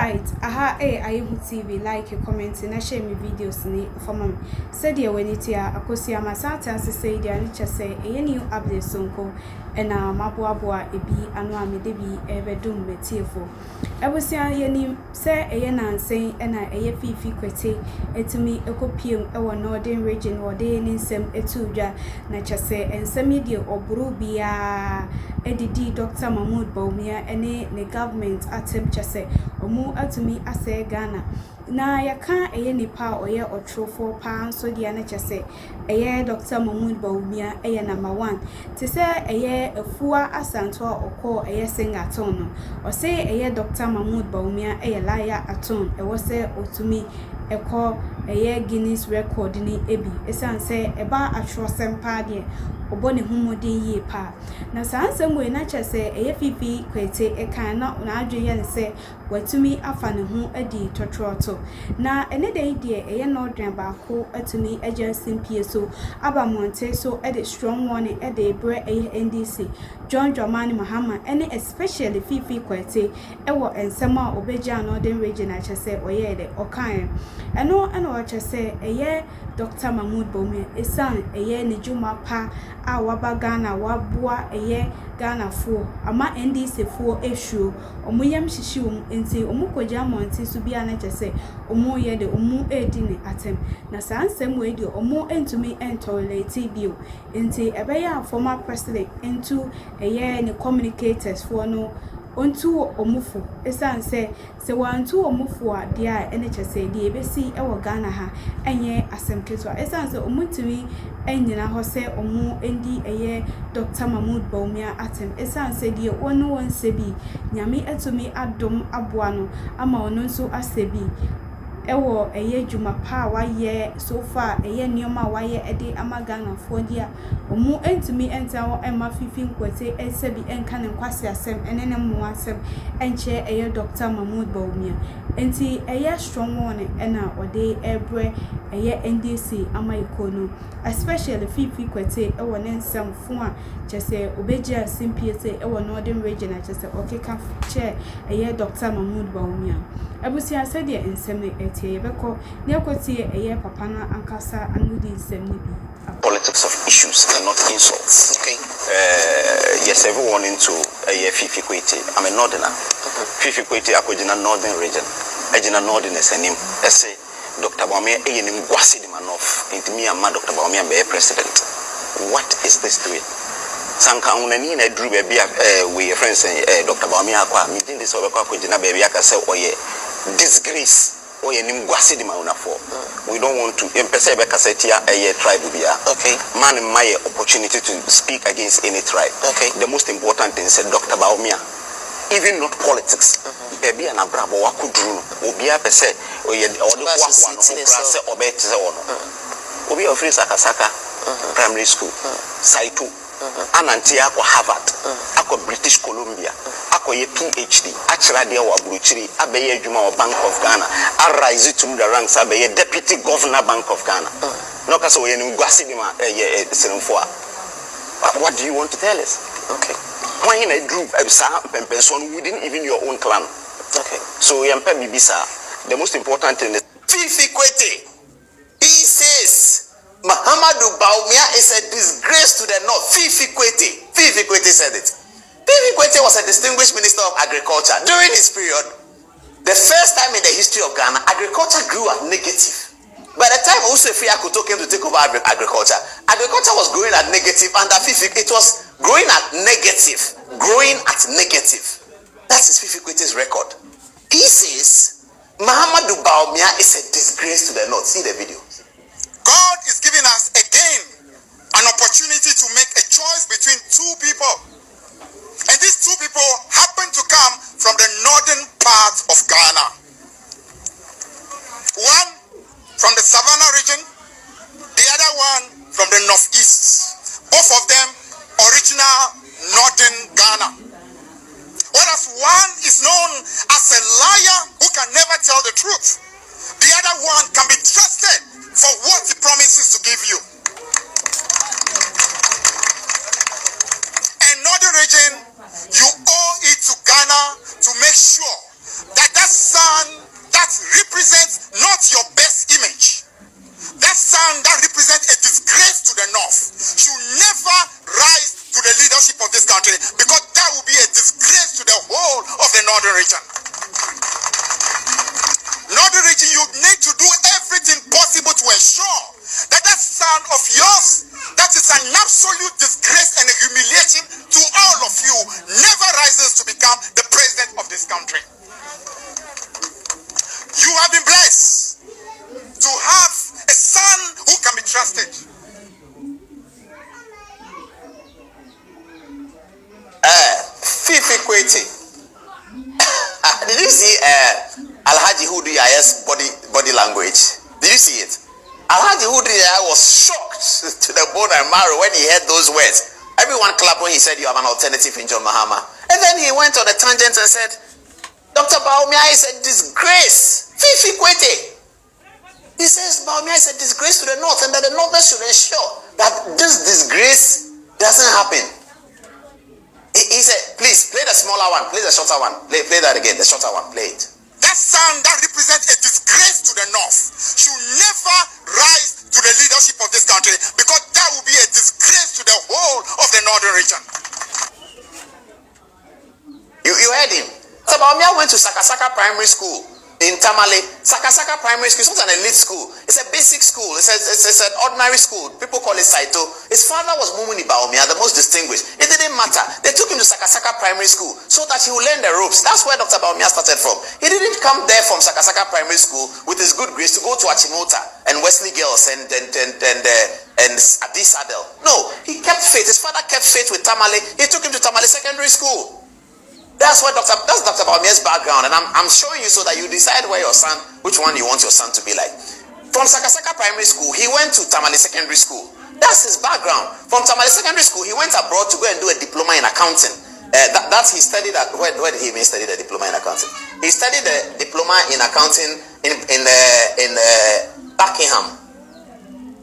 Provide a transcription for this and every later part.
Alright, aha TV, like, comment, and share my videos for mom. Said you when it's here, I could see my Satan say the nature say a new update sonko, and now Mabua a be and one me debi ever doom me tearful. I was saying, say a yan saying, and I Fiifi Kwetey, and to me a copium our northern region or day in some etuja, nature say, and some media or brubia, Eddie Dr. Bawumia, and the government attempt to say. Omu atumi ase Ghana na yaka eye nipa oye otrofo pa so dia na kyese eye Dr. Bawumia eye number 1 te se eye afua asanto okọ eye singaton no o se eye Dr. Bawumia eye laya aton e wo se otumi ekọ eye Guinness record ni ebi esan se eba atrosem pa de obone humodin yi pa na sansem we na kyese eye Fiifi Kwetey e kan na adweye ne se watumi afa ne ho adi totroto na ene dey de eye Northern baako atumi agency pie so aba monte so e de strong one e de bre eye NDC John Dramani Mahama ene especially Fiifi Kwetey e wo ensem a obegya Northern region a kyese oye de okan eno o kyese eye Dr. Bawumia esan eye ne juma pa a waba Ghana wabua eye Ghana fo ama NDC fo eshu omuyam hyishi nti omukogya monti so bia na kyese omu ye de omu edi ne atem na sansem we de omu entumi entolerate bio nti ebeya former president into eye ne communicators for no ontu omufo esan se wantu omufo a dia ene kyese de ebesi ewo Ghana ha enye asemketo esan se omutumi enyina ho se omu endi eye Dr. Bawumia atem esan se de wono won sebi nyame etumi adom aboa no ama ono nso asebi ewo eye juma pa waye so far eye nioma waye ede amagana fo dia omu entumi enta wo ema Fiifi Kwetey esebi enka ne kwase asem enene mo asem enche eye Dr. Bawumia enti eye strong one ena ode ebre eye NDC ama ikono especially Fiifi Kwetey ewo ne nsem fo a kyese obegya simpiese ewo Northern region a kyese okeka che eye Dr. Bawumia abusia said ye ensem etie beko ne akotie eye papa na ankasa anudi nsem ni bi politics of issues and not insults. Okay. Yes, everyone into Fiifi Kwetey. I'm a northerner. Fiifi Kwetey akojina northern region. Ejina northern esenim. Ese Dr. Bawumia eyenim gwasi di manof. Into me and Dr. Bawumia be president. What is this doing? Sanka unani na drew baby we friends Dr. Bawumia akwa meeting this obekwa akojina baby akase oye disgrace. We don't want to tribe. Okay. Man my opportunity to speak against any tribe. Okay. The most important thing is Dr. Bawumia. Even not politics. Baby and abrabo wakudru. Obia pese oye Obi of Sakasaka primary school. Saito. Anantia ko Harvard. Ako British Columbia. Ako ye PhD. Achira de wa Bruchiri. Abeye Juma wa Bank of Ghana. Arise to the ranks. Abeye Deputy Governor Bank of Ghana. No kaso we ngwasi di ma What do you want to tell us? Okay. When you drew person within even your own clan. Okay. So yampe bibisa. The most important thing is Fiifi Kwetey. He says Bawumia is a disgrace to the North. Fiifi Kwetey said it. Fiifi Kwetey was a distinguished minister of agriculture. During his period, the first time in the history of Ghana, agriculture grew at negative. By the time Usefia Kuto came to take over agriculture, agriculture was growing at negative, and it was growing at negative. That is Fiifi Kwetey's record. He says Bawumia is a disgrace to the North. See the video. God is giving us again an opportunity to make a choice between two people. And these two people happen to come from the northern part of Ghana. One from the Savannah region, the other one from the northeast. Both of them original northern Ghana. Whereas one is known as a liar who can never tell the truth. The other one can be trusted for what he promises to give you. Another region, you owe it to Ghana to make sure that that son Alhaji Hudu Yaya's body language? Did you see it? Alhaji Hudu Yaya was shocked to the bone and marrow when he heard those words. Everyone clapped when he said you have an alternative in John Mahama. And then he went on a tangent and said, Dr. Bawumia is a disgrace. Fiifi Kwetey. He says Bawumia is a disgrace to the North and that the Northerners should ensure that this disgrace doesn't happen. He said, please play the smaller one, play the shorter one. Play that again, the shorter one, play it. That son that represents a disgrace to the North should never rise to the leadership of this country, because that will be a disgrace to the whole of the Northern region. You heard him. So Bawumia went to Sakasaka Primary School in Tamale. Sakasaka Primary School is not an elite school. It's a basic school. It's an ordinary school. People call it Saito. His father was Mumuni Bawumia, the most distinguished. It didn't matter. They took him to Sakasaka Primary School so that he would learn the ropes. That's where Dr. Bawumia started from. He didn't come there from Sakasaka Primary School with his good grace to go to Achimota and Wesley Girls and Addis Adel. No, he kept faith. His father kept faith with Tamale. He took him to Tamale Secondary School. That's Dr. Bawumia's background, and I'm showing you so that you decide where your son, which one you want your son to be like. From Sakasaka Primary School, he went to Tamale Secondary School. That's his background. From Tamale Secondary School, he went abroad to go and do a diploma in accounting. He studied at where did he even study the diploma in accounting? He studied the diploma in accounting in Buckingham.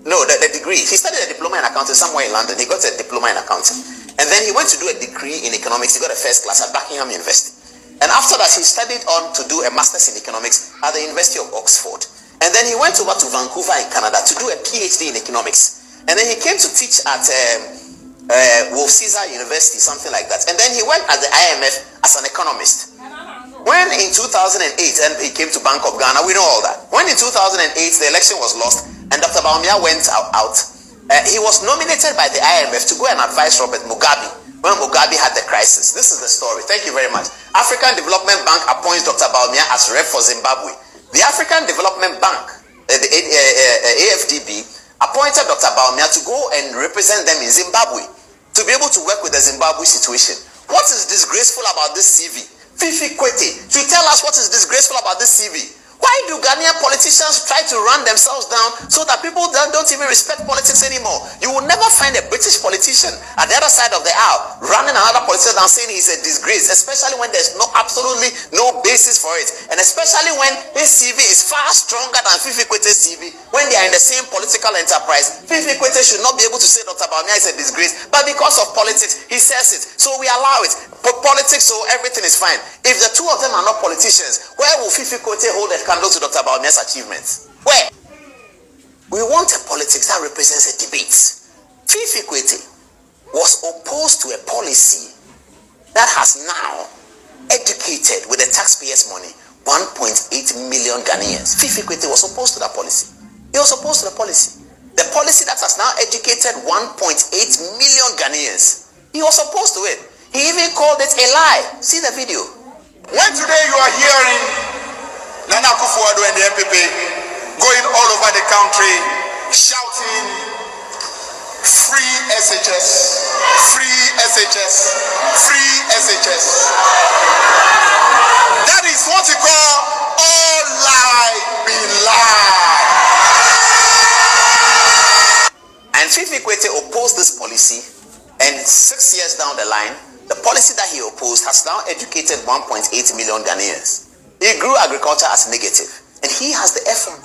No, the degree. He studied a diploma in accounting somewhere in London. He got a diploma in accounting. And then he went to do a degree in economics. He got a first class at Buckingham University. And after that, he studied on to do a master's in economics at the University of Oxford. And then he went over to Vancouver in Canada to do a PhD in economics. And then he came to teach at Wolf Caesar University, something like that. And then he went at the IMF as an economist. When in 2008, and he came to Bank of Ghana, we know all that. When in 2008, the election was lost, and Dr. Bawumia went out, he was nominated by the IMF to go and advise Robert Mugabe when Mugabe had the crisis. This is the story. Thank you very much. African Development Bank appoints Dr. Bawumia as rep for Zimbabwe. The African Development Bank, the AFDB, appointed Dr. Bawumia to go and represent them in Zimbabwe to be able to work with the Zimbabwe situation. What is disgraceful about this CV? Fiifi Kwetey, to tell us what is disgraceful about this CV. Why do Ghanaian politicians try to run themselves down so that people don't even respect politics anymore? You will never find a British politician at the other side of the aisle running another politician and saying he's a disgrace, especially when there's absolutely no basis for it. And especially when his CV is far stronger than Fiifi Kwetey's CV. When they are in the same political enterprise, Fiifi Kwetey should not be able to say Dr. Bawumia is a disgrace. But because of politics, he says it. So we allow it. Politics, so everything is fine. If the two of them are not politicians, where will Fiifi Kwetey hold a candle to Dr. Bawumia's achievements? Where? We want a politics that represents a debate. Fiifi Kwetey was opposed to a policy that has now educated with the taxpayers' money 1.8 million Ghanaians. Fiifi Kwetey was opposed to that policy. He was opposed to the policy. The policy that has now educated 1.8 million Ghanaians. He was opposed to it. He even called it a lie. See the video. When today you are hearing Nana Akufo-Addo and the MPP going all over the country shouting free SHS, free SHS, free SHS. That is what you call all lie be lie. And Fiifi Kwetey opposed this policy, and 6 years down the line, the policy that he opposed has now educated 1.8 million Ghanaians. He grew agriculture as negative, and he has the effort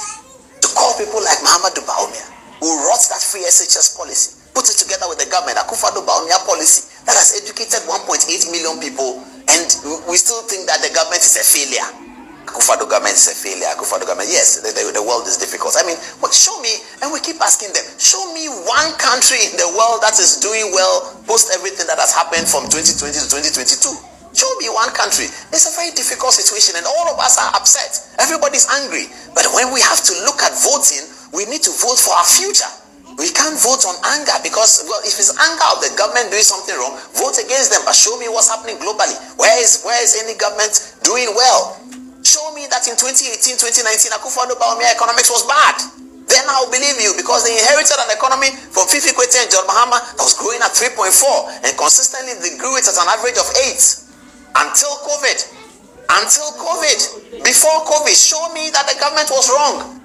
to call people like Muhammadu Bawumia, who wrote that free SHS policy, put it together with the government, Akufo-Addo Bawumia policy that has educated 1.8 million people, and we still think that the government is a failure. Akufo-Addo government is a failure. Akufo-Addo government, yes, the world is difficult. I mean, show me, and we keep asking them, show me one country in the world that is doing well post everything that has happened from 2020 to 2022. Show me one country. It's a very difficult situation, and all of us are upset. Everybody's angry. But when we have to look at voting, we need to vote for our future. We can't vote on anger because, well, if it's anger of the government doing something wrong, vote against them. But show me what's happening globally. Where is any government doing well? Show me that in 2018, 2019, Akufo-Addo Bawumia economics was bad. Then I'll believe you, because they inherited an economy from Fiifi Kwetey and John Mahama that was growing at 3.4, and consistently they grew it at an average of 8 until COVID. Until COVID. Before COVID, show me that the government was wrong.